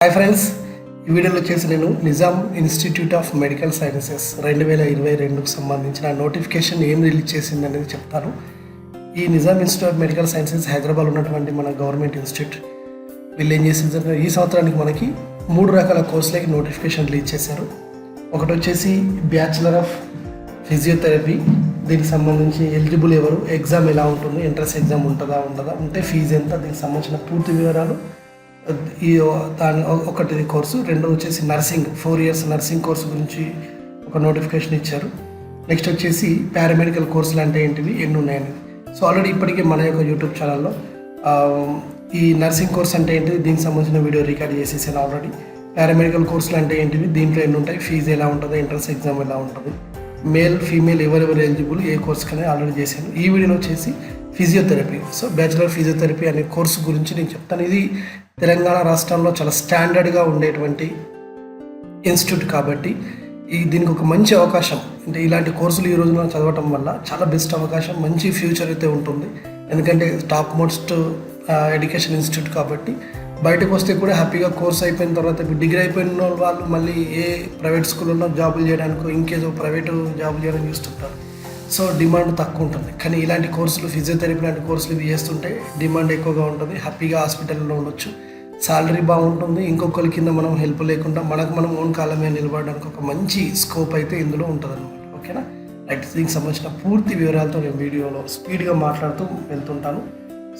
Hi friends, ఈ వీడియోలో వచ్చేసి నేను Nizam institute of medical sciences 2022కు సంబంధించిన నోటిఫికేషన్ ఏం రిలీజ్ చేసింది అనేది చెప్తాను. ఈ Nizam institute of medical sciences Hyderabad ఉన్నటువంటి మన గవర్నమెంట్ ఇన్స్టిట్యూట్ వీళ్ళు ఏం చేసింది, ఈ సంవత్సరానికి మనకి 3 రకాల కోర్సులకి నోటిఫికేషన్ రిలీజ్ చేశారు. ఒకటి వచ్చేసి బ్యాచిలర్ ఆఫ్ ఫిజియోథెరపీ, దీనికి సంబంధించి ఎలిజిబుల్ ఎవరు, ఎగ్జామ్ ఎలా ఉంటుంది, ఎంట్రన్స్ ఎగ్జామ్ ఉంటుందా ఉండదా, ఉంటే ఫీజు ఎంత, దీనికి సంబంధించిన పూర్తి వివరాలు ఈ దాని ఒకటి కోర్సు. రెండో వచ్చేసి నర్సింగ్ 4 years నర్సింగ్ కోర్సు గురించి ఒక నోటిఫికేషన్ ఇచ్చారు. నెక్స్ట్ వచ్చేసి పారామెడికల్ కోర్సులు అంటే ఏంటివి, ఎన్ని ఉన్నాయని. సో ఆల్రెడీ ఇప్పటికే మన యొక్క యూట్యూబ్ ఛానల్లో ఈ నర్సింగ్ కోర్స్ అంటే ఏంటిది, దీనికి సంబంధించిన వీడియో రికార్డ్ చేసేసాను ఆల్రెడీ. పారామెడికల్ కోర్సులు అంటే ఏంటివి, దీంట్లో ఎన్ని ఉంటాయి, ఫీజు ఎలా ఉంటుంది, ఎంట్రన్స్ ఎగ్జామ్ ఎలా ఉంటుంది, మేల్ ఫీమేల్ ఎవరెవరు ఎలిజిబుల్ ఏ కోర్స్ కనే ఆల్రెడీ చేశాను. ఈ వీడియోలో వచ్చేసి ఫిజియోథెరపీ, సో బ్యాచిలర్ ఫిజియోథెరపీ అనే కోర్సు గురించి నేను చెప్తాను. ఇది తెలంగాణ రాష్ట్రంలో చాలా స్టాండర్డ్గా ఉండేటువంటి ఇన్స్టిట్యూట్ కాబట్టి దీనికి ఒక మంచి అవకాశం. అంటే ఇలాంటి కోర్సులు ఈ రోజున చదవటం వల్ల చాలా బెస్ట్ అవకాశం, మంచి ఫ్యూచర్ అయితే ఉంటుంది. ఎందుకంటే టాప్ మోస్ట్ ఎడ్యుకేషన్ ఇన్స్టిట్యూట్ కాబట్టి బయటకు వస్తే కూడా హ్యాపీగా కోర్స్ అయిపోయిన తర్వాత డిగ్రీ అయిపోయిన వాళ్ళు మళ్ళీ ఏ ప్రైవేట్ స్కూల్లో జాబులు చేయడానికి, ఇంకేదో ప్రైవేటు జాబులు చేయడానికి చూస్తుంటారు. సో డిమాండ్ తక్కువ ఉంటుంది. కానీ ఇలాంటి కోర్సులు, ఫిజియోథెరపీ లాంటి కోర్సులు ఇవి చేస్తుంటే డిమాండ్ ఎక్కువగా ఉంటుంది. హ్యాపీగా హాస్పిటల్లో ఉండొచ్చు, సాలరీ బాగుంటుంది, ఇంకొకరి కింద మనం హెల్ప్ లేకుండా మనకు మనం ఓన్ కాలం మీద నిలబడడానికి ఒక మంచి స్కోప్ అయితే ఇందులో ఉంటుంది అనమాట. ఓకేనా, రైట్. దీనికి సంబంధించిన పూర్తి వివరాలతో నేను వీడియోలో స్పీడ్గా మాట్లాడుతూ వెళ్తుంటాను.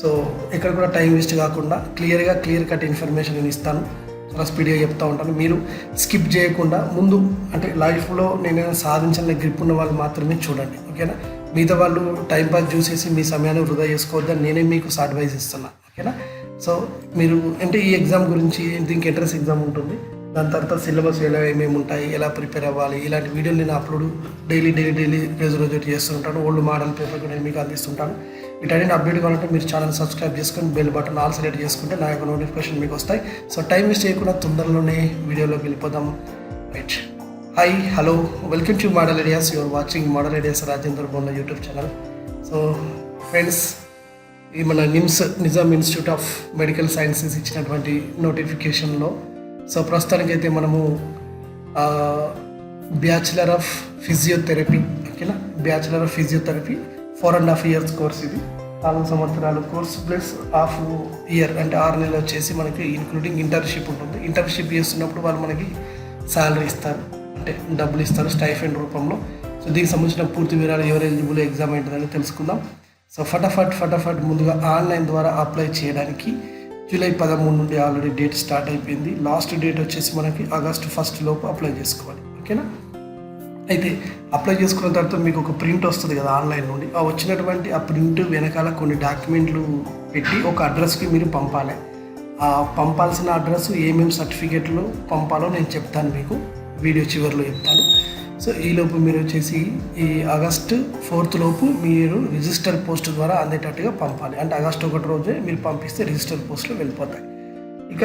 సో ఇక్కడ కూడా టైం వేస్ట్ కాకుండా క్లియర్ కట్ ఇన్ఫర్మేషన్ నేను ఇస్తాను. చాలా స్పీడ్గా చెప్తూ ఉంటాను. మీరు స్కిప్ చేయకుండా ముందు అంటే లైఫ్లో నేనైనా సాధించాలని గ్రిప్ ఉన్న వాళ్ళు మాత్రమే చూడండి. ఓకేనా, మిగతా వాళ్ళు టైంపాస్ చూసేసి మీ సమయాన్ని వృధా చేసుకోవద్దని నేనే మీకు అడ్వైస్ ఇస్తున్నాను. ఓకేనా, సో మీరు అంటే ఈ ఎగ్జామ్ గురించి, దీనికి ఎంట్రన్స్ ఎగ్జామ్ ఉంటుంది, దాని తర్వాత సిలబస్ ఎలా ఏమేమి ఉంటాయి, ఎలా ప్రిపేర్ అవ్వాలి, ఇలాంటి వీడియోలు నేను అప్లోడ్ డైలీ రోజు చేస్తుంటాను. ఓల్డ్ మోడల్ పేపర్ కూడా నేను మీకు అందిస్తుంటాను. వీటన్నిటి అప్డేట్ కావాలంటే మీరు ఛానల్ సబ్స్క్రైబ్ చేసుకొని బెల్ బటన్ ఆల్ సెలెక్ట్ చేసుకుంటే నా యొక్క నోటిఫికేషన్ మీకు వస్తాయి. సో టైం వేస్ట్ చేయకుండా తొందరలోనే వీడియోలోకి వెళ్ళిపోదాం. Right, hi, hello, welcome to model ideas. Your watching model ideas Rajender Bonda YouTube channel. So friends, ఈ మన Nizam institute of medical sciences ఇచ్చినటువంటి నోటిఫికేషన్లో సో ప్రస్తుతానికైతే మనము బ్యాచిలర్ ఆఫ్ ఫిజియోథెరపీ, ఓకేనా, bachelor of physiotherapy 4.5 years course. ఇది 4 సంవత్సరాలు కోర్సు ప్లస్ హాఫ్ ఇయర్ అంటే 6 నెలలు వచ్చేసి మనకి ఇంక్లూడింగ్ ఇంటర్న్షిప్ ఉంటుంది. ఇంటర్న్షిప్ చేస్తున్నప్పుడు వాళ్ళు మనకి శాలరీ ఇస్తారు, అంటే డబ్బులు ఇస్తారు స్టైఫండ్ రూపంలో. సో దీనికి సంబంధించిన పూర్తి వివరాలు, ఎవరు ఎలిజిబుల్, ఎగ్జామ్ ఏంటిదని తెలుసుకుందాం. సో ఫటాఫట్ ముందుగా ఆన్లైన్ ద్వారా అప్లై చేయడానికి జూలై 13 నుండి ఆల్రెడీ డేట్ స్టార్ట్ అయిపోయింది. లాస్ట్ డేట్ వచ్చేసి మనకి ఆగస్టు 1st లోపు అప్లై చేసుకోవాలి. ఓకేనా, అయితే అప్లై చేసుకున్న తర్వాత మీకు ఒక ప్రింట్ వస్తుంది కదా ఆన్లైన్ నుండి. ఆ వచ్చినటువంటి ఆ ప్రింట్ వెనకాల కొన్ని డాక్యుమెంట్లు పెట్టి ఒక అడ్రస్కి మీరు పంపాలి. ఆ పంపాల్సిన అడ్రస్ ఏమేమి సర్టిఫికేట్లు పంపాలో నేను చెప్తాను, మీకు వీడియో చివరిలో చెప్తాను. సో ఈలోపు మీరు వచ్చేసి ఈ ఆగస్టు 4th లోపు మీరు రిజిస్టర్ పోస్ట్ ద్వారా అందేటట్టుగా పంపాలి. అంటే ఆగస్టు 1 రోజే మీరు పంపిస్తే రిజిస్టర్ పోస్ట్లో వెళ్ళిపోతాయి. ఇక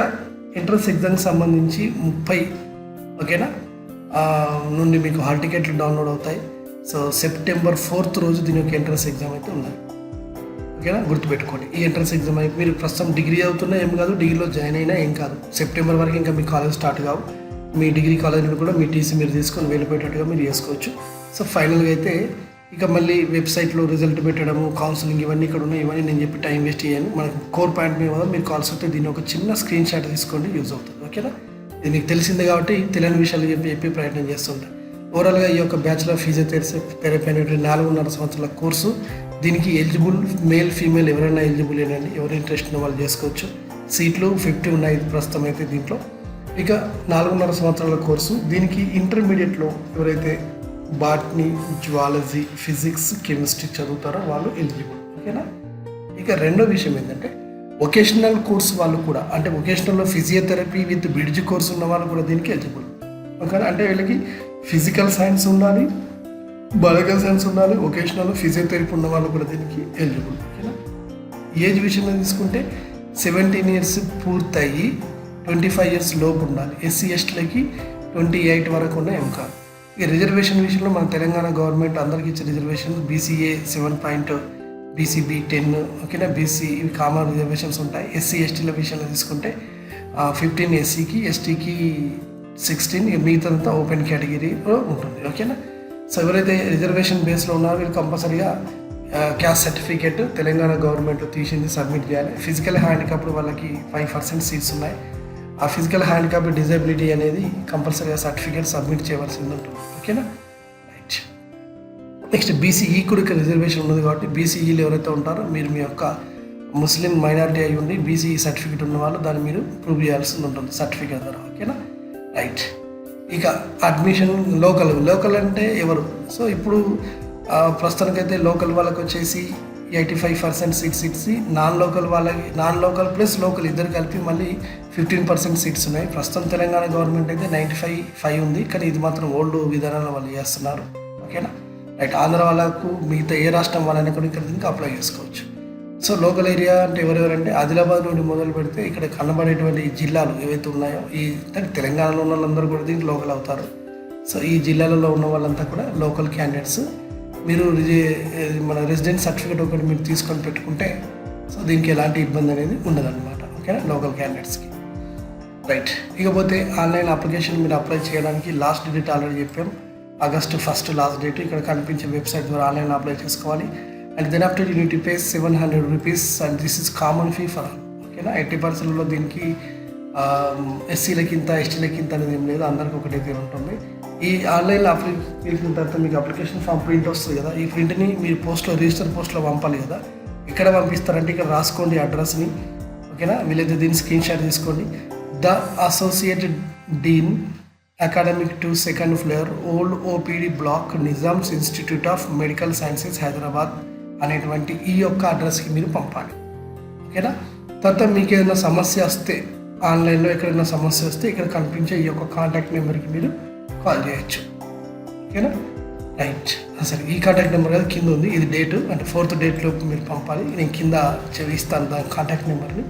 ఎంట్రన్స్ ఎగ్జామ్కి సంబంధించి 30 ఓకేనా నుండి మీకు హాల్ టికెట్లు డౌన్లోడ్ అవుతాయి. సో సెప్టెంబర్ 4th రోజు దీని యొక్క ఎంట్రన్స్ ఎగ్జామ్ అయితే ఉన్నది. ఓకేనా, గుర్తుపెట్టుకోండి. ఈ ఎంట్రన్స్ ఎగ్జామ్ అయితే మీరు ప్రస్తుతం డిగ్రీ అవుతున్నా ఏం కాదు, డిగ్రీలో జాయిన్ అయినా ఏం కాదు, సెప్టెంబర్ వరకు ఇంకా మీ కాలేజ్ స్టార్ట్ కావు. మీ డిగ్రీ కాలేజ్ నుండి కూడా మీ టీసీ మీరు తీసుకొని వెళ్ళిపోయేటట్టుగా మీరు చేసుకోవచ్చు. సో ఫైనల్గా అయితే ఇక మళ్ళీ వెబ్సైట్లో రిజల్ట్ పెట్టడము, కౌన్సిలింగ్ ఇవన్నీ ఇక్కడ ఉన్నాయి. ఇవన్నీ నేను చెప్పి టైం వేస్ట్ చేయను. మనకు కోర్ పాయింట్ మీద మీరు కాల్స్ వస్తే దీన్ని ఒక చిన్న స్క్రీన్ షాట్ తీసుకోండి, యూజ్ అవుతుంది. ఓకేనా, ఇది మీకు తెలిసిందే కాబట్టి తెలియని విషయాలు చెప్పి ప్రయత్నం చేస్తుంటాను. ఓవరాల్గా ఈ యొక్క బ్యాచిలర్ ఫిజియోథెరపీ అనేటువంటి 4.5 సంవత్సరాల కోర్సు. దీనికి ఎలిజిబుల్ మేల్ ఫీమేల్ ఎవరైనా ఎలిజిబుల్ ఏనండి, ఎవరు ఇంట్రెస్ట్ ఉన్న వాళ్ళు చేసుకోవచ్చు. సీట్లు 50 ఉన్నాయి ప్రస్తుతం అయితే దీంట్లో. ఇక 4.5 సంవత్సరాల కోర్సు. దీనికి ఇంటర్మీడియట్లో ఎవరైతే బాటనీ, జువాలజీ, ఫిజిక్స్, కెమిస్ట్రీ చదువుతారో వాళ్ళు ఎలిజిబుల్. ఓకేనా, ఇక రెండో విషయం ఏంటంటే వొకేషనల్ కోర్స్ వాళ్ళు కూడా, అంటే వొకేషనల్లో ఫిజియోథెరపీ విత్ బ్రిడ్జ్ కోర్స్ ఉన్న వాళ్ళు కూడా దీనికి ఎలిజిబుల్. ఓకేనా, అంటే వీళ్ళకి ఫిజికల్ సైన్స్ ఉండాలి, బయోలజికల్ సైన్స్ ఉండాలి, వొకేషనల్ ఫిజియోథెరపీ ఉన్న వాళ్ళు కూడా దీనికి ఎలిజిబుల్. ఓకేనా, ఏజ్ విషయంలో తీసుకుంటే 17 years పూర్తయి 25 years లోపు ఉండాలి. ఎస్సీ ఎస్టీలకి 28 వరకు ఉన్న ఏం కాదు. ఈ రిజర్వేషన్ విషయంలో మన తెలంగాణ గవర్నమెంట్ అందరికీ ఇచ్చే రిజర్వేషన్ BCA 7, BCB 10, ఓకేనా, BC ఇవి కామన్ రిజర్వేషన్స్ ఉంటాయి. ఎస్సీ ఎస్టీల విషయంలో తీసుకుంటే 15 ఎస్సీకి, ఎస్టీకి 16, మిగతాదంతా ఓపెన్ కేటగిరీలో ఉంటుంది. ఓకేనా. సో ఎవరైతే రిజర్వేషన్ బేస్లో ఉన్నారో వీళ్ళు కంపల్సరీగా క్యాస్ట్ సర్టిఫికేట్ తెలంగాణ గవర్నమెంట్ తీసింది సబ్మిట్ చేయాలి. ఫిజికల్ హ్యాండిక్యాప్డ్ వాళ్ళకి 5% సీట్స్ ఉన్నాయి. ఆ ఫిజికల్ హ్యాండిక్యాప్ డిజబిలిటీ అనేది కంపల్సరీగా సర్టిఫికేట్ సబ్మిట్ చేయవలసింది ఉంటుంది. ఓకేనా. రైట్. నెక్స్ట్ బీసీఈ కూడా ఇక్కడ రిజర్వేషన్ ఉన్నది కాబట్టి బీసీఈలు ఎవరైతే ఉంటారో మీరు మీ యొక్క ముస్లిం మైనారిటీ అయి ఉండి బీసీఈ సర్టిఫికేట్ ఉన్న వాళ్ళు దాన్ని మీరు ప్రూవ్ చేయాల్సి ఉంటుంది సర్టిఫికేట్ ద్వారా. ఓకేనా. రైట్. ఇక అడ్మిషన్ లోకల్ అంటే ఎవరు? సో ఇప్పుడు ప్రస్తుతానికైతే లోకల్ వాళ్ళకి వచ్చేసి 85% సీట్స్ ఇచ్చి నాన్ లోకల్ ప్లస్ లోకల్ ఇద్దరు కలిపి మళ్ళీ 15% సీట్స్ ఉన్నాయి. ప్రస్తుతం తెలంగాణ గవర్నమెంట్ అయితే 95 ఉంది, కానీ ఇది మాత్రం ఓల్డ్ విధానంలో వాళ్ళు చేస్తున్నారు. ఓకేనా. రైట్. ఆంధ్ర వాళ్ళకు మిగతా ఏ రాష్ట్రం వాళ్ళైనా కూడా ఇక్కడ దీనికి అప్లై చేసుకోవచ్చు. సో లోకల్ ఏరియా అంటే ఎవరెవరంటే ఆదిలాబాద్ నుండి మొదలు పెడితే ఇక్కడ కనబడేటువంటి జిల్లాలు ఏవైతే ఉన్నాయో తెలంగాణలో ఉన్న వాళ్ళందరూ కూడా దీనికి లోకల్ అవుతారు. సో ఈ జిల్లాలలో ఉన్న వాళ్ళంతా కూడా లోకల్ క్యాండిడేట్స్. మీరు మన రెసిడెంట్ సర్టిఫికేట్ ఒకటి మీరు తీసుకొని పెట్టుకుంటే సో దీనికి ఎలాంటి ఇబ్బంది అనేది ఉండదన్నమాట. ఓకేనా, లోకల్ క్యాండిడేట్స్కి. రైట్. ఇకపోతే ఆన్లైన్ అప్లికేషన్ మీరు అప్లై చేయడానికి లాస్ట్ డేట్ ఆల్రెడీ చెప్పాం, August 1 లాస్ట్ డేట్. ఇక్కడ కనిపించే వెబ్సైట్ ద్వారా ఆన్లైన్ అప్లై చేసుకోవాలి. And then after you need to pay 700 rupees and this is common fee for all. ఓకేనా. 80%లో దీనికి ఎస్సీలకి ఇంత, ఎస్టీలకి ఇంత అనేది ఏం లేదు, అందరికీ ఒకటైతే ఉంటుంది. ఈ ఆన్లైన్లో అప్లై చేసిన తర్వాత మీకు అప్లికేషన్ ఫామ్ ప్రింట్ వస్తుంది కదా, ఈ ప్రింట్ని మీరు రిజిస్టర్ పోస్ట్లో పంపాలి కదా. ఎక్కడ పంపిస్తారంటే ఇక్కడ రాసుకోండి అడ్రస్ని. ఓకేనా. వీలైతే దీన్ని స్క్రీన్ షాట్ తీసుకోండి. The associated dean academic to 2nd floor old OPD block Nizam's Institute of medical sciences Hyderabad అనేటువంటి ఈ యొక్క అడ్రస్కి మీరు పంపాలి. ఓకేనా. తర్వాత మీకు ఏదైనా సమస్య వస్తే ఆన్లైన్లో ఎక్కడైనా సమస్య వస్తే ఇక్కడ కనిపించే ఈ యొక్క కాంటాక్ట్ నెంబర్కి మీరు కాల్ చేయొచ్చు. ఓకేనా. రైట్. సరే, ఈ కాంటాక్ట్ నెంబర్ కదా కింద ఉంది, ఇది డేటు అంటే 4th డేట్లోపు మీరు పంపాలి. నేను కింద ఇస్తాను దాని కాంటాక్ట్ నెంబర్ని.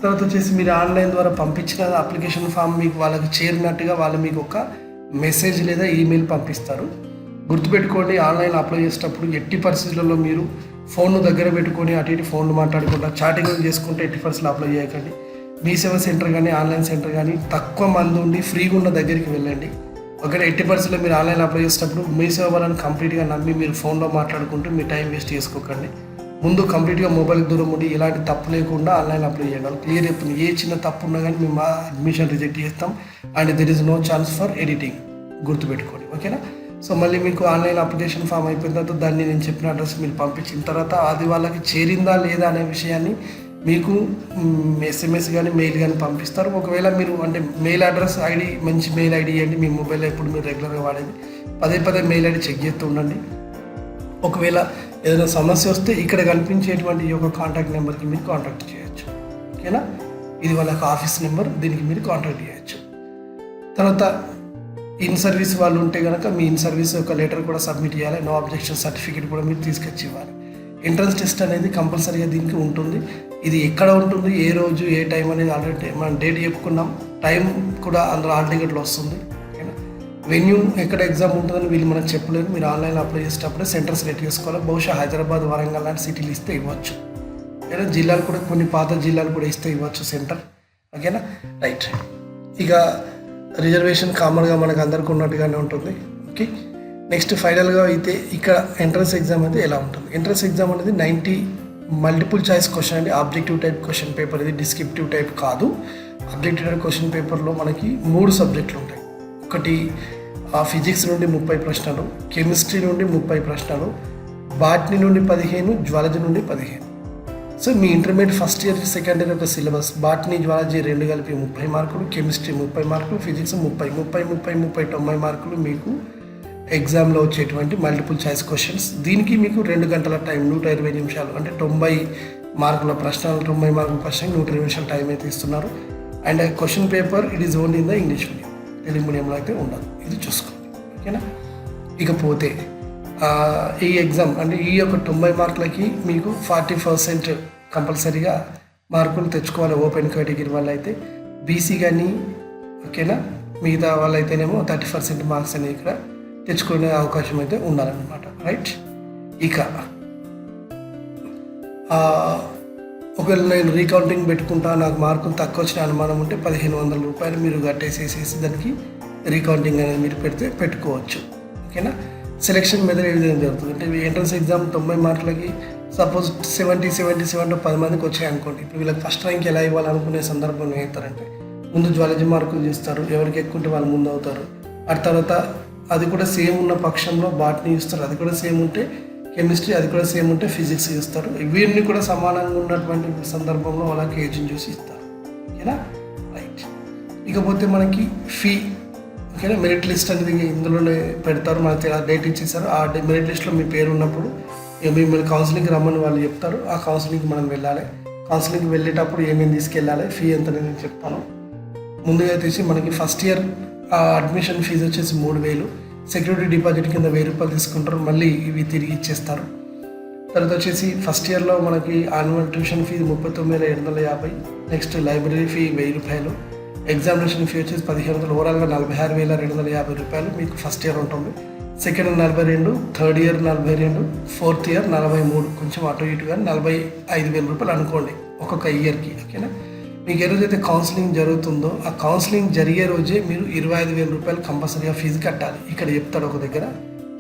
తర్వాత వచ్చేసి మీరు ఆన్లైన్ ద్వారా పంపించిన అప్లికేషన్ ఫామ్ మీకు వాళ్ళకి చేరినట్టుగా వాళ్ళు మీకు ఒక మెసేజ్ లేదా ఈమెయిల్ పంపిస్తారు. గుర్తుపెట్టుకోండి, ఆన్లైన్ అప్లై చేసేటప్పుడు ఎట్టి పరిస్థితులలో మీరు ఫోన్ను దగ్గర పెట్టుకొని అటు ఇటు ఫోన్లు మాట్లాడకుండా చాటింగ్ చేసుకుంటే ఎట్టి పరిస్థితులు అప్లై చేయకండి. మీ సేవ సెంటర్ కానీ ఆన్లైన్ సెంటర్ కానీ తక్కువ మంది ఉండి ఫ్రీగా ఉన్న దగ్గరికి వెళ్ళండి. ఒకవేళ ఎట్టి పరిస్థితుల్లో మీరు ఆన్లైన్ అప్లై చేసేటప్పుడు మీ సేవ వాళ్ళని కంప్లీట్గా నమ్మి మీరు ఫోన్లో మాట్లాడుకుంటూ మీ టైం వేస్ట్ చేసుకోకండి. ముందు కంప్లీట్గా మొబైల్కి దూరం ఉండి ఎలాంటి తప్పు లేకుండా ఆన్లైన్ అప్లై చేయాలి. క్లియర్ చెప్తుంది, ఏ చిన్న తప్పు ఉన్నా కానీ మేము అడ్మిషన్ రిజెక్ట్ చేస్తాం and there is no chance for editing. గుర్తుపెట్టుకోండి. ఓకేనా. సో మళ్ళీ మీకు ఆన్లైన్ అప్లికేషన్ ఫామ్ అయిపోయిన తర్వాత దాన్ని నేను చెప్పిన అడ్రస్ మీరు పంపించిన తర్వాత అది వాళ్ళకి చేరిందా లేదా అనే విషయాన్ని మీకు SMS కానీ మెయిల్ కానీ పంపిస్తారు. ఒకవేళ మీరు అంటే మెయిల్ అడ్రస్ ఐడి మంచి మెయిల్ ఐడి ఇవ్వండి. మీ మొబైల్లో ఎప్పుడు మీరు రెగ్యులర్గా వాడేది పదే మెయిల్ ఐడి చెక్ చేస్తూ ఉండండి. ఒకవేళ ఏదైనా సమస్య వస్తే ఇక్కడ కనిపించేటువంటి ఈ యొక్క కాంటాక్ట్ నెంబర్కి మీరు కాంటాక్ట్ చేయొచ్చు. ఓకేనా. ఇది వాళ్ళ ఆఫీస్ నెంబర్, దీనికి మీరు కాంటాక్ట్ చేయొచ్చు. తర్వాత ఇన్ సర్వీస్ వాళ్ళు ఉంటే కనుక మీ ఇన్ సర్వీస్ యొక్క లెటర్ కూడా సబ్మిట్ చేయాలి. నో అబ్జెక్షన్ సర్టిఫికేట్ కూడా మీరు తీసుకొచ్చి ఇవ్వాలి. ఎంట్రన్స్ టెస్ట్ అనేది కంపల్సరీగా దీనికి ఉంటుంది. ఇది ఎక్కడ ఉంటుంది, ఏ రోజు ఏ టైం అనేది ఆల్రెడీ మనం డేట్ చెప్పుకున్నాం, టైం కూడా అందులో ఆల్ టికెట్లో వస్తుంది. ఓకేనా. వెన్యూ ఎక్కడ ఎగ్జామ్ ఉంటుందని వీళ్ళు మనకు చెప్పలేదు. మీరు ఆన్లైన్లో అప్లై చేసేటప్పుడే సెంటర్ సెలెక్ట్ చేసుకోవాలి. బహుశా హైదరాబాద్, వరంగల్ లాంటి సిటీలు ఇస్తే ఇవ్వచ్చు, లేదా జిల్లాలు కూడా కొన్ని పాత జిల్లాలు కూడా ఇస్తే ఇవ్వచ్చు సెంటర్. ఓకేనా. రైట్. ఇక రిజర్వేషన్ కామన్గా మనకు అందరికీ ఉన్నట్టుగానే ఉంటుంది. ఓకే. నెక్స్ట్ ఫైనల్గా అయితే ఇక్కడ ఎంట్రన్స్ ఎగ్జామ్ అయితే ఎలా ఉంటుంది? ఎంట్రన్స్ ఎగ్జామ్ అనేది 90 మల్టిపుల్ చాయిస్ క్వశ్చన్ అండి. ఆబ్జెక్టివ్ టైప్ క్వశ్చన్ పేపర్, ఇది డిస్క్రిప్టివ్ టైప్ కాదు. ఆబ్జెక్టివ్ టైప్ క్వశ్చన్ పేపర్లో మనకి 3 సబ్జెక్టులు ఉంటాయి. ఒకటి ఫిజిక్స్ నుండి 30 ప్రశ్నలు, కెమిస్ట్రీ నుండి 30 ప్రశ్నలు, బాటనీ నుండి 15, జువాలజీ నుండి 15. సో మీ intermediate first year second year యొక్క సిలబస్ బాటనీ జువాలజీ 2 కలిపి 30 మార్కులు, కెమిస్ట్రీ 30 మార్కులు, ఫిజిక్స్ 90 మార్కులు మీకు ఎగ్జామ్లో వచ్చేటువంటి మల్టిపుల్ చాయిస్ క్వశ్చన్స్. దీనికి మీకు 2 గంటల టైం, 120 నిమిషాలు, అంటే 90 మార్కుల ప్రశ్నలు, 90 మార్కుల ప్రశ్నకి 120 నిమిషాల టైం అయితే ఇస్తున్నారు. And question paper it is only in the English medium, Telugu మీడియంలో అయితే ఉండదు, ఇది చూసుకోండి. ఓకేనా. ఇకపోతే ఈ ఎగ్జామ్ అంటే ఈ యొక్క 90 మార్కులకి మీకు 40% కంపల్సరీగా మార్కులు తెచ్చుకోవాలి. ఓపెన్ కేటగిరీ వాళ్ళు అయితే, బీసీ కానీ ఓకేనా, మిగతా వాళ్ళు అయితేనేమో 30% మార్క్స్ అనేవి ఇక్కడ తెచ్చుకునే అవకాశం అయితే ఉండాలన్నమాట. రైట్. ఇక ఒకవేళ నేను రీకౌంటింగ్ పెట్టుకుంటా, నాకు మార్కులు తక్కువ వచ్చిన అనుమానం ఉంటే 1500 రూపాయలు మీరు కట్టేసేసేసి దానికి రీకౌంటింగ్ అనేది మీరు పెట్టుకోవచ్చు. ఓకేనా. సెలెక్షన్ మెథడ్ ఏ విధంగా జరుగుతుంది అంటే ఎంట్రన్స్ ఎగ్జామ్ 90 మార్కులకి సపోజ్ 77 10 మందికి వచ్చాయి అనుకోండి. ఇప్పుడు వీళ్ళకి ఫస్ట్ ర్యాంక్ ఎలా ఇవ్వాలనుకునే సందర్భంలో ఏం చేస్తారంటే ముందు జ్వాలజీ మార్కులు చేస్తారు, ఎవరికి ఎక్కువ ఉంటే వాళ్ళు ముందు అవుతారు. ఆ తర్వాత అది కూడా సేమ్ ఉన్న పక్షంలో బాటనీ ఇస్తారు, అది కూడా సేమ్ ఉంటే కెమిస్ట్రీ, అది కూడా సేమ్ ఉంటే ఫిజిక్స్ ఇస్తారు. వీరిని కూడా సమానంగా ఉన్నటువంటి సందర్భంలో వాళ్ళకి ఏజ్ని చూసి ఇస్తారు. ఓకేనా. రైట్. ఇకపోతే మనకి ఫీ, ఓకేనా, మెరిట్ లిస్ట్ అనేది ఇందులోనే పెడతారు. మనకి డేట్ ఇచ్చేసారు, ఆ మెరిట్ లిస్ట్లో మీ పేరు ఉన్నప్పుడు మిమ్మల్ని కౌన్సిలింగ్కి రమ్మని వాళ్ళు చెప్తారు. ఆ కౌన్సిలింగ్కి మనం వెళ్ళాలి. కౌన్సిలింగ్కి వెళ్ళేటప్పుడు ఏమేమి తీసుకెళ్ళాలి, ఫీ ఎంత నేను చెప్తాను. ముందుగా వచ్చేసి మనకి ఫస్ట్ ఇయర్ అడ్మిషన్ ఫీజు వచ్చేసి 3000, సెక్యూరిటీ డిపాజిట్ కింద 1000 రూపాయలు తీసుకుంటారు, మళ్ళీ ఇవి తిరిగి ఇచ్చేస్తారు. తర్వాత వచ్చేసి ఫస్ట్ ఇయర్లో మనకి annual tuition fees 39,750, next library fee 1000 రూపాయలు, ఎగ్జామినేషన్ ఫీ వచ్చేసి 1500, ఓవరాల్గా 46,250 రూపాయలు మీకు ఫస్ట్ ఇయర్ ఉంటుంది. Second year 42, third year 42, fourth year 43, కొంచెం అటు ఇటుగా 45,000 రూపాయలు అనుకోండి ఒక్కొక్క ఇయర్కి. ఓకేనా. మీకు ఏ రోజైతే కౌన్సిలింగ్ జరుగుతుందో ఆ కౌన్సిలింగ్ జరిగే రోజే మీరు 25,000 రూపాయలు కంపల్సరీగా ఫీజు కట్టాలి. ఇక్కడ చెప్తాడు ఒక దగ్గర.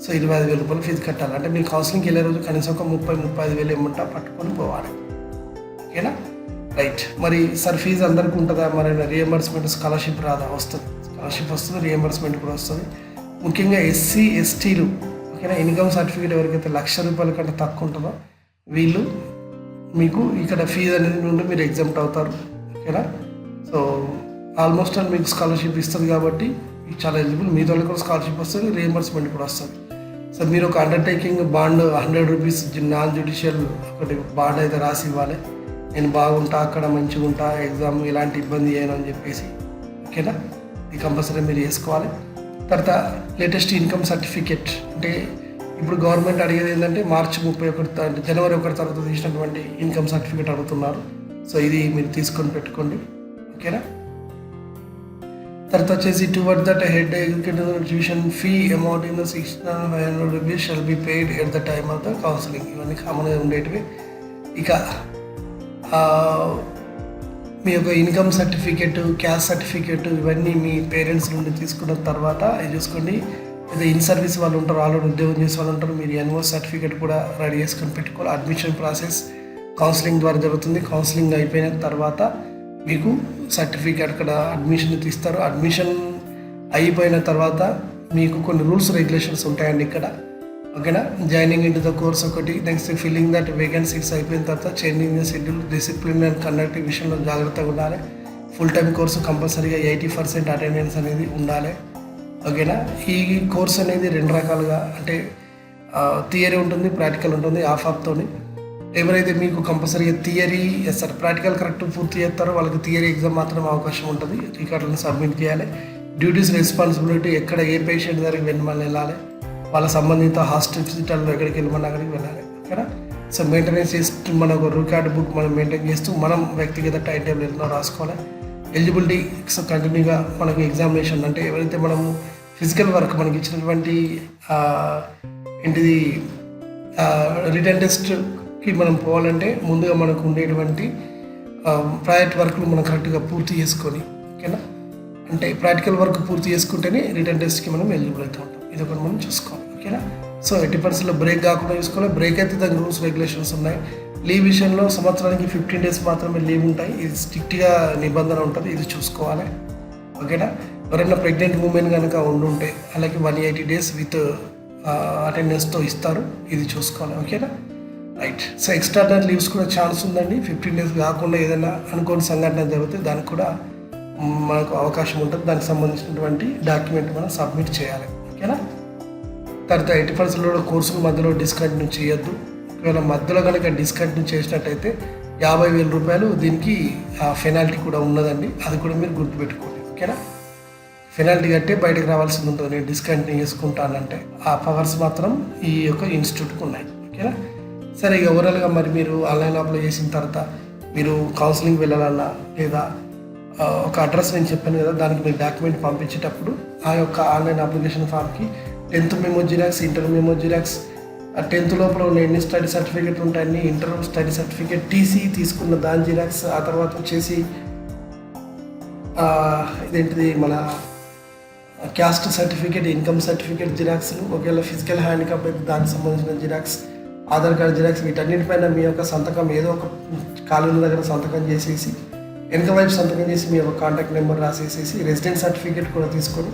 సో 25,000 రూపాయలు ఫీజు కట్టాలి. అంటే మీరు కౌన్సిలింగ్కి వెళ్ళే రోజు కనీసం ఒక 30,000-35,000 ఏమంటా పట్టుకొని పోవాలి. ఓకేనా. రైట్. మరి సార్ ఫీజు అందరికీ ఉంటుందా, మరి రియంబర్స్మెంట్ స్కాలర్షిప్ రాదా? వస్తుంది, స్కాలర్షిప్ వస్తుంది, రియంబర్స్మెంట్ కూడా వస్తుంది. ముఖ్యంగా ఎస్సీ ఎస్టీలు, ఓకేనా, ఇన్కమ్ సర్టిఫికేట్ ఎవరికైతే 1,00,000 రూపాయల కంటే తక్కువ ఉంటుందో వీళ్ళు మీకు ఇక్కడ ఫీజు అనేది నుండి మీరు ఎగ్జామ్ట్ అవుతారు. ఓకేనా. సో ఆల్మోస్ట్ ఆల్ మీకు స్కాలర్షిప్ ఇస్తుంది కాబట్టి చాలా ఎలిజిబుల్. మీ వాళ్ళకి కూడా స్కాలర్షిప్ వస్తుంది, రియంబర్స్మెంట్ కూడా వస్తుంది. సో మీరు ఒక undertaking bond 100 rupees non judicial ఒకటి బాండ్ అయితే రాసి ఇవ్వాలి. నేను బాగుంటా, అక్కడ మంచిగా ఉంటా, ఎగ్జామ్ ఎలాంటి ఇబ్బంది చేయను అని చెప్పేసి. ఓకేనా. ఇది కంపల్సరీ మీరు వేసుకోవాలి. తర్వాత లేటెస్ట్ ఇన్కమ్ సర్టిఫికేట్, అంటే ఇప్పుడు గవర్నమెంట్ అడిగేది ఏంటంటే మార్చి 31 అంటే జనవరి 1 తర్వాత తీసినటువంటి ఇన్కమ్ సర్టిఫికేట్ అడుగుతున్నారు. సో ఇది మీరు తీసుకొని పెట్టుకోండి. ఓకేనా. తర్వాత వచ్చేసి towards that head educator tuition fee amount in 6,500 rupees shall be paid at the time of the counselling. ఇవన్నీ కామన్గా ఉండేటివి. ఇక మీ యొక్క ఇన్కమ్ సర్టిఫికేట్, క్యాస్ట్ సర్టిఫికేట్ ఇవన్నీ మీ పేరెంట్స్ నుండి తీసుకున్న తర్వాత ఇది చూసుకోండి. అదే ఇన్ సర్వీస్ వాళ్ళు ఉంటారు, ఆల్రెడీ ఉద్యోగం చేసే వాళ్ళు ఉంటారు, మీరు ఎన్ఓఎస్ సర్టిఫికేట్ కూడా రెడీ చేసుకొని పెట్టుకోవాలి. అడ్మిషన్ ప్రాసెస్ కౌన్సిలింగ్ ద్వారా జరుగుతుంది. కౌన్సిలింగ్ అయిపోయిన తర్వాత మీకు సర్టిఫికేట్ అక్కడ అడ్మిషన్ తీస్తారు. అడ్మిషన్ అయిపోయిన తర్వాత మీకు కొన్ని రూల్స్ రెగ్యులేషన్స్ ఉంటాయండి ఇక్కడ. ఓకేనా. Joining in to the course ఒకటి, నెక్స్ట్ ఫిల్లింగ్ దట్ వేకెన్సీస్ అయిపోయిన తర్వాత changing the schedule, discipline and conduct విషయంలో జాగ్రత్తగా ఉండాలి. ఫుల్ టైం కోర్సు కంపల్సరీగా 80% అటెండెన్స్ అనేది ఉండాలి. ఓకేనా. ఈ కోర్స్ అనేది 2 రకాలుగా, అంటే థియరీ ఉంటుంది, ప్రాక్టికల్ ఉంటుంది. హాఫ్తోని ఎవరైతే మీకు కంపల్సరీగా థియరీ సార్ ప్రాక్టికల్ కరెక్ట్ పూర్తి చేస్తారో వాళ్ళకి థియరీ ఎగ్జామ్ మాత్రం అవకాశం ఉంటుంది. రికార్డులను సబ్మిట్ చేయాలి. డ్యూటీస్ రెస్పాన్సిబిలిటీ, ఎక్కడ ఏ పేషెంట్ దగ్గరికి వెళ్ళాలి, వాళ్ళ సంబంధిత హాస్పిటల్లో ఎక్కడికి వెళ్ళమని అక్కడికి వెళ్ళాలి. ఓకేనా. సో మెయింటెనెన్స్ చేస్తూ మనకు రికార్డ్ బుక్ మనం మెయింటైన్ చేస్తూ మనం వ్యక్తిగత టైం టేబుల్ ఎన్నో రాసుకోవాలి. ఎలిజిబిలిటీ కంటిన్యూగా మనకి ఎగ్జామినేషన్, అంటే ఎవరైతే మనము ఫిజికల్ వర్క్ మనకి ఇచ్చినటువంటి ఏంటిది రిటర్న్ టెస్ట్కి మనం పోవాలంటే ముందుగా మనకు ఉండేటువంటి ప్రాజెక్ట్ వర్క్లు మనం కరెక్ట్గా పూర్తి చేసుకొని, ఓకేనా, అంటే ప్రాక్టికల్ వర్క్ పూర్తి చేసుకుంటేనే రిటర్న్ టెస్ట్కి మనం ఎలిజిబుల్ అవుతూ ఉంటాం. ఇది ఒకటి మనం చూసుకోవాలి. ఓకేనా. సో 80% బ్రేక్ కాకుండా చూసుకోవాలి. బ్రేక్ అయితే దానికి రూల్స్ రెగ్యులేషన్స్ ఉన్నాయి. లీవ్ విషయంలో సంవత్సరానికి 15 డేస్ మాత్రమే లీవ్ ఉంటాయి. ఇది స్ట్రిక్ట్గా నిబంధన ఉంటుంది, ఇది చూసుకోవాలి. ఓకేనా. ఎవరైనా ప్రెగ్నెంట్ ఉమెన్ కనుక ఉండుంటే అలాగే 180 డేస్ విత్ అటెండెన్స్తో ఇస్తారు, ఇది చూసుకోవాలి. ఓకేనా. రైట్. సో ఎక్స్ట్రాడనరీ లీవ్స్ కూడా ఛాన్స్ ఉందండి. 15 డేస్ కాకుండా ఏదైనా అనుకోని సంఘటన జరిగితే దానికి కూడా మనకు అవకాశం ఉంటుంది. దానికి సంబంధించినటువంటి డాక్యుమెంట్ మనం సబ్మిట్ చేయాలి. ఓకేనా. తర్వాత 80% కోర్సుల మధ్యలో డిస్కంటిన్యూ చేయొద్దు. ఒకవేళ మధ్యలో కనుక డిస్కంటిన్యూ చేసినట్టయితే 50,000 రూపాయలు దీనికి పెనాల్టీ కూడా ఉన్నదండి. అది కూడా మీరు గుర్తుపెట్టుకోండి. ఓకేనా. పెనాల్టీ కట్టి బయటకు రావాల్సింది ఉంటుంది. నేను డిస్కంటిన్యూ చేసుకుంటానంటే ఆ పవర్స్ మాత్రం ఈ యొక్క ఇన్స్టిట్యూట్కి ఉన్నాయి. ఓకేనా. సరే, ఇక ఓవరాల్గా మరి మీరు ఆన్లైన్ అప్లై చేసిన తర్వాత మీరు కౌన్సిలింగ్ వెళ్ళాలన్నా లేదా ఒక అడ్రస్ నేను చెప్పాను కదా, దానికి మీరు డాక్యుమెంట్ పంపించేటప్పుడు ఆ యొక్క ఆన్లైన్ అప్లికేషన్ ఫామ్కి 10th memo xerox, inter memo xerox, ఆ 10th లోపల ఉన్న ఎన్ని స్టడీ సర్టిఫికేట్ ఉంటాయని, ఇంటర్ స్టడీ సర్టిఫికేట్, టీసీ తీసుకున్న దాని జిరాక్స్, ఆ తర్వాత వచ్చేసి ఇదేంటిది మన క్యాస్ట్ సర్టిఫికేట్, ఇన్కమ్ సర్టిఫికేట్ జిరాక్స్లు, ఒకవేళ ఫిజికల్ హ్యాండిక్యాప్ అయితే దానికి సంబంధించిన జిరాక్స్, ఆధార్ కార్డ్ జిరాక్స్, వీటన్నిటిపైన మీ యొక్క సంతకం ఏదో ఒక కాలేజీ దగ్గర సంతకం చేసేసి, వెనక వైపు సంతకం చేసి మీ యొక్క కాంటాక్ట్ నెంబర్ రాసేసేసి, రెసిడెంట్ సర్టిఫికేట్ కూడా తీసుకొని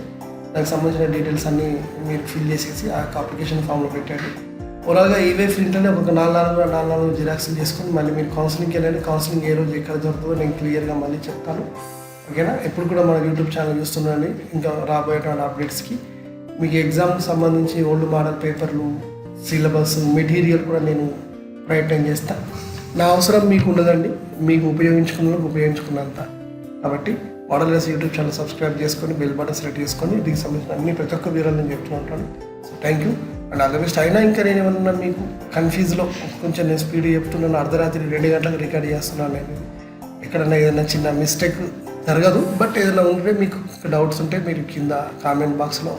దానికి సంబంధించిన డీటెయిల్స్ అన్నీ మీరు ఫిల్ చేసేసి ఆ అప్లికేషన్ ఫామ్లో పెట్టండి. ఓవరాల్గా ఈవే ప్రింట్లోనే ఒక 4 జిరాక్స్లు చేసుకొని మళ్ళీ మీరు కౌన్సిలింగ్కి వెళ్ళండి. కౌన్సిలింగ్ ఏ రోజు ఎక్కడ దొరుకుతుందో నేను క్లియర్గా మళ్ళీ చెప్తాను. ఓకేనా? ఎప్పుడు కూడా మన యూట్యూబ్ ఛానల్ చూస్తున్నాండి. ఇంకా రాబోయేటువంటి అప్డేట్స్కి మీకు ఎగ్జామ్కి సంబంధించి ఓల్డ్ మోడల్ పేపర్లు, సిలబస్, మెటీరియల్ కూడా నేను ప్రయత్నం చేస్తాను. నా అవసరం మీకు ఉండదండి, మీకు ఉపయోగించుకున్నంత. కాబట్టి మోడల్ యూట్యూబ్ ఛానల్ సబ్స్క్రైబ్ చేసుకొని బెల్ బటన్ సెలెక్ట్ చేసుకొని దీనికి సంబంధించిన అన్ని ప్రతి ఒక్క వివరాలు నేను చెప్తూ ఉంటాను. So thank you and all the best. అయినా ఇంకా నేను ఏమన్నా మీకు కన్ఫ్యూజ్లో కొంచెం నేను స్పీడ్ చెప్తున్నాను, అర్ధరాత్రి 2 గంటలకు రికార్డ్ చేస్తున్నాను. నేను ఎక్కడన్నా ఏదైనా చిన్న మిస్టేక్ జరగదు, బట్ ఏదైనా ఉంటే మీకు డౌట్స్ ఉంటే మీరు కింద కామెంట్ బాక్స్లో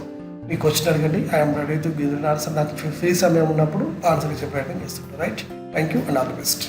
మీ క్వశ్చన్ అడగండి. I'm ready to give answer. నాకు ఫ్రీ సమయం ఉన్నప్పుడు ఆన్సర్ ఇచ్చే ప్రయత్నం చేస్తుంటాను. Right? Thank you and all the best.